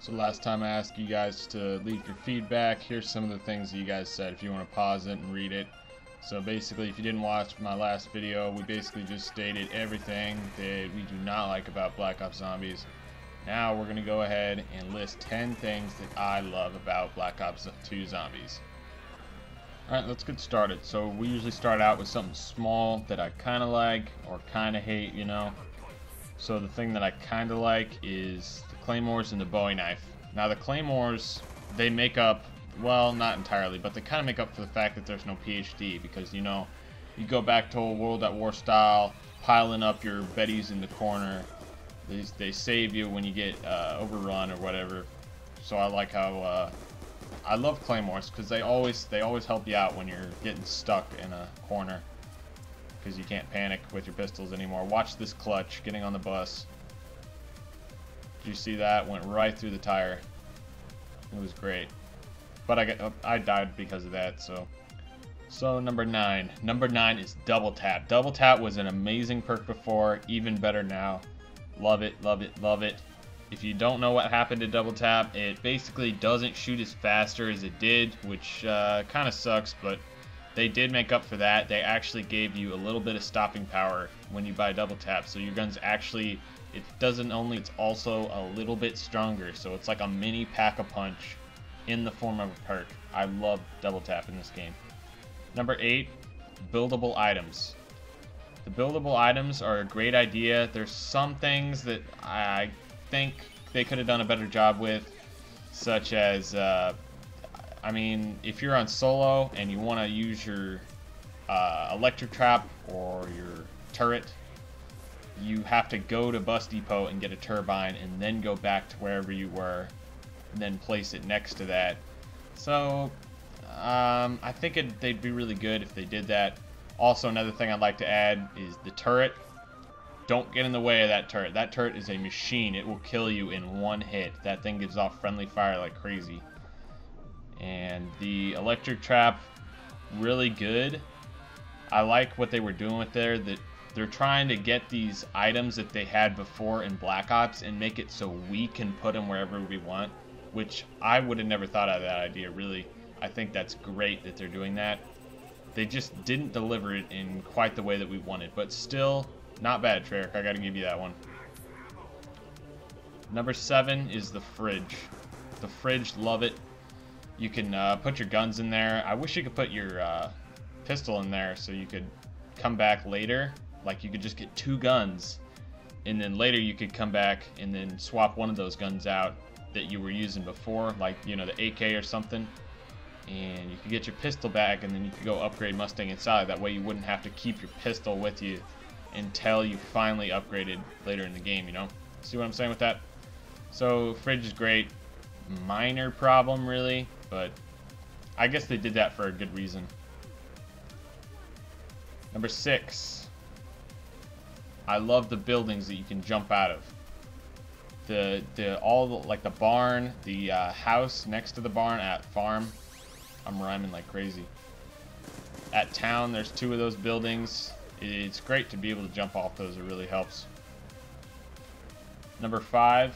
So last time I asked you guys to leave your feedback. Here's some of the things that you guys said if you want to pause it and read it. So basically, if you didn't watch my last video, we basically just stated everything that we do not like about Black Ops Zombies. Now we're going to go ahead and list 10 things that I love about Black Ops 2 Zombies. Alright, let's get started. So we usually start out with something small that I kind of like or kind of hate, you know. So the thing that I kind of like is the Claymores and the Bowie knife. Now the Claymores, they make up, well, not entirely, but they kind of make up for the fact that there's no PhD, because, you know, you go back to old World at War style, piling up your Bettys in the corner. They save you when you get overrun or whatever. So I like how I love Claymores because they always help you out when you're getting stuck in a corner, because you can't panic with your pistols anymore. Watch this clutch getting on the bus. Did you see that? Went right through the tire. It was great. But I died because of that. So number 9. Number 9 is double tap. Double tap was an amazing perk before, even better now. Love it, love it, love it. If you don't know what happened to double tap, it basically doesn't shoot as faster as it did, which kind of sucks, but they did make up for that. They actually gave you a little bit of stopping power when you buy double tap, so your guns actually, it's also a little bit stronger, so it's like a mini pack-a-punch in the form of a perk. I love double tap in this game. Number 8, buildable items. The buildable items are a great idea. There's some things that I think they could have done a better job with, such as I mean, if you're on solo and you want to use your electric trap or your turret, you have to go to Bus Depot and get a turbine and then go back to wherever you were and then place it next to that. So I think they'd be really good if they did that. Also, another thing I'd like to add is the turret. Don't get in the way of that turret. That turret is a machine. It will kill you in one hit. That thing gives off friendly fire like crazy. And the electric trap, really good. I like what they were doing with there. That they're trying to get these items that they had before in Black Ops and make it so we can put them wherever we want, which I would have never thought of that idea, really. I think that's great that they're doing that. They just didn't deliver it in quite the way that we wanted, but still, not bad, Treyarch. I gotta give you that one. Number 7 is the fridge. The fridge, love it. You can put your guns in there. I wish you could put your pistol in there so you could come back later. Like, you could just get 2 guns, and then later you could come back and then swap one of those guns out that you were using before, like, you know, the AK or something. And you could get your pistol back, and then you could go upgrade Mustang inside. That way you wouldn't have to keep your pistol with you until you finally upgraded later in the game, you know? See what I'm saying with that? So, fridge is great. Minor problem, really, but I guess they did that for a good reason. Number 6. I love the buildings that you can jump out of. Like the barn, the house next to the barn at farm. I'm rhyming like crazy. At town, there's 2 of those buildings. It's great to be able to jump off those. It really helps. Number 5.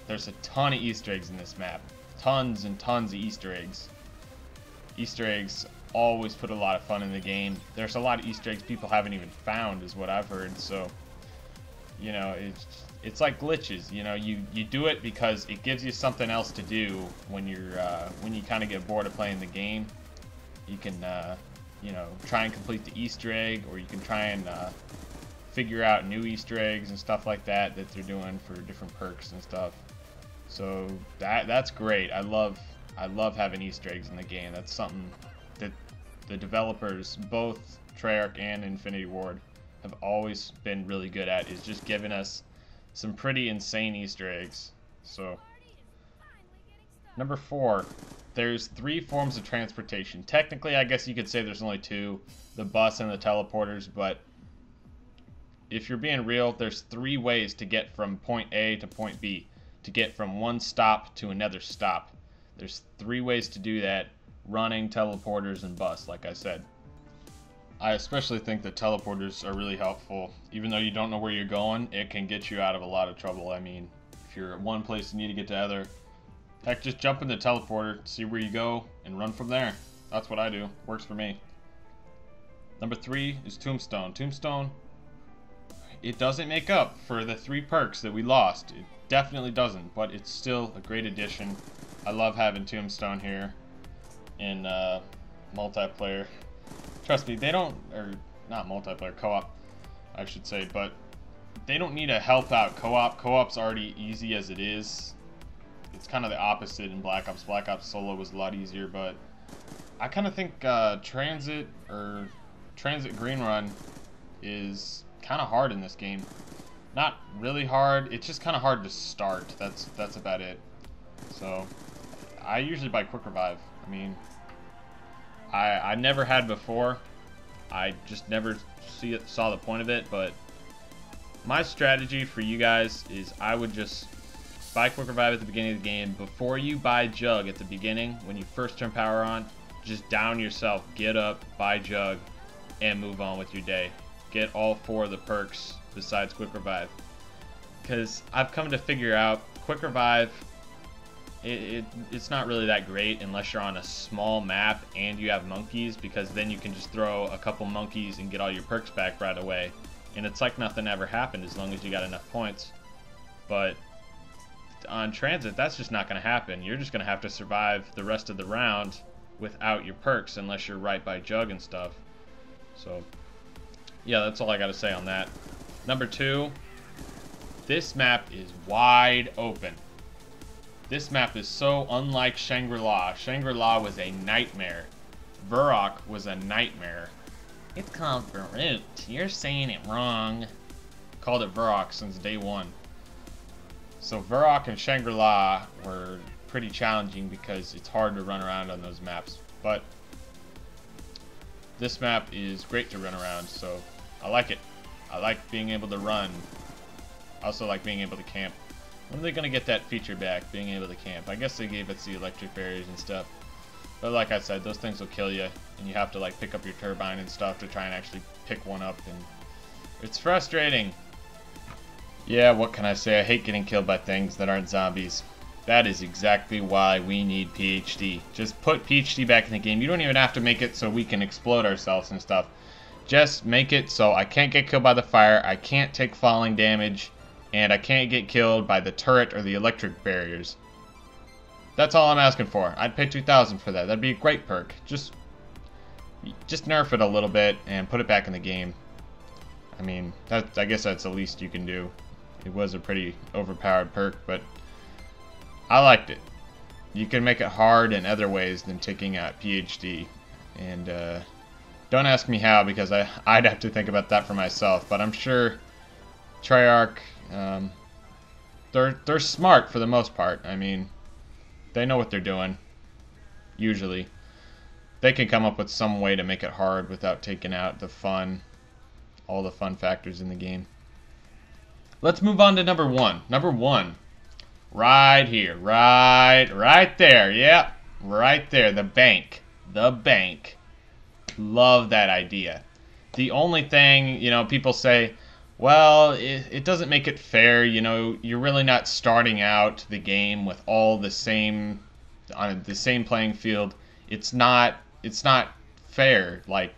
There's a ton of Easter eggs in this map. Tons and tons of Easter eggs. Easter eggs always put a lot of fun in the game. There's a lot of Easter eggs people haven't even found, is what I've heard. So, you know, it's like glitches. You know, you do it because it gives you something else to do when you kind of get bored of playing the game. You can you know, try and complete the Easter egg, or you can try and figure out new Easter eggs and stuff like that they're doing for different perks and stuff. So that's great. I love having Easter eggs in the game. That's something that the developers, both Treyarch and Infinity Ward, have always been really good at, is just giving us some pretty insane Easter eggs. So, number 4, there's 3 forms of transportation. Technically, I guess you could say there's only 2, the bus and the teleporters, but if you're being real, there's 3 ways to get from point A to point B, to get from one stop to another stop. There's 3 ways to do that: running, teleporters, and bus, like I said. I especially think that teleporters are really helpful. Even though you don't know where you're going, it can get you out of a lot of trouble. I mean, if if you're at one place you need to get to other, heck, just jump in the teleporter, see where you go, and run from there. That's what I do. Works for me. Number 3 is Tombstone. Tombstone, it doesn't make up for the 3 perks that we lost. It definitely doesn't, but it's still a great addition. I love having Tombstone here in multiplayer. Trust me, they don't, or not multiplayer, co-op, I should say, but they don't need a help out co-op. Co-op's already easy as it is. It's kind of the opposite in Black Ops. Black Ops Solo was a lot easier, but I kind of think Tranzit Green Run is kind of hard in this game. Not really hard, it's just kind of hard to start. That's about it. So I usually buy Quick Revive. I mean, I never had before. I just never saw the point of it, but my strategy for you guys is I would just buy Quick Revive at the beginning of the game. Before you buy Jug at the beginning, when you first turn power on, just down yourself, get up, buy Jug, and move on with your day. Get all 4 of the perks besides Quick Revive. Because I've come to figure out Quick Revive, it's not really that great unless you're on a small map and you have monkeys, because then you can just throw a couple monkeys and get all your perks back right away. And it's like nothing ever happened as long as you got enough points. But on Transit, that's just not going to happen. You're just going to have to survive the rest of the round without your perks unless you're right by Jug and stuff. So, yeah, that's all I got to say on that. Number 2, this map is wide open. This map is so unlike Shangri-La. Shangri-La was a nightmare. Varrock was a nightmare. It's called Varroot. You're saying it wrong. Called it Varrock since day 1. So Varrock and Shangri-La were pretty challenging because it's hard to run around on those maps. But this map is great to run around, so I like it. I like being able to run. I also like being able to camp. When are they going to get that feature back, being able to camp? I guess they gave us the electric barriers and stuff. But like I said, those things will kill you, and you have to like pick up your turbine and stuff to try and actually pick one up, and it's frustrating. Yeah, what can I say? I hate getting killed by things that aren't zombies. That is exactly why we need PhD. Just put PhD back in the game. You don't even have to make it so we can explode ourselves and stuff. Just make it so I can't get killed by the fire, I can't take falling damage, and I can't get killed by the turret or the electric barriers. That's all I'm asking for. I'd pay 2,000 for that. That'd be a great perk. Just nerf it a little bit and put it back in the game. I mean, I guess that's the least you can do. It was a pretty overpowered perk, but I liked it. You can make it hard in other ways than taking out PhD. And don't ask me how, because I'd have to think about that for myself. But I'm sure Treyarch, they're smart for the most part. I mean, they know what they're doing, usually. They can come up with some way to make it hard without taking out the fun, all the fun factors in the game. Let's move on to number 1. Number 1, right here, right there, yep, right there, the bank. The bank. Love that idea. The only thing, you know, people say, well, it doesn't make it fair, you know, you're really not starting out the game with all the same, on the same playing field. It's not fair. Like,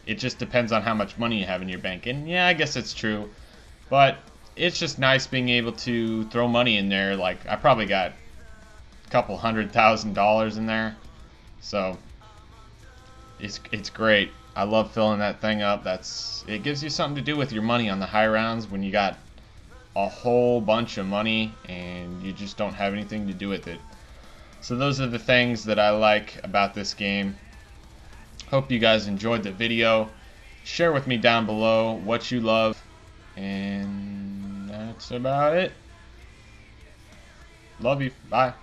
it just depends on how much money you have in your bank. And yeah, I guess it's true, but it's just nice being able to throw money in there. Like, I probably got a couple $100,000 in there, so it's great. I love filling that thing up. It gives you something to do with your money on the high rounds when you got a whole bunch of money and you just don't have anything to do with it. So those are the things that I like about this game. Hope you guys enjoyed the video. Share with me down below what you love. And that's about it. Love you. Bye.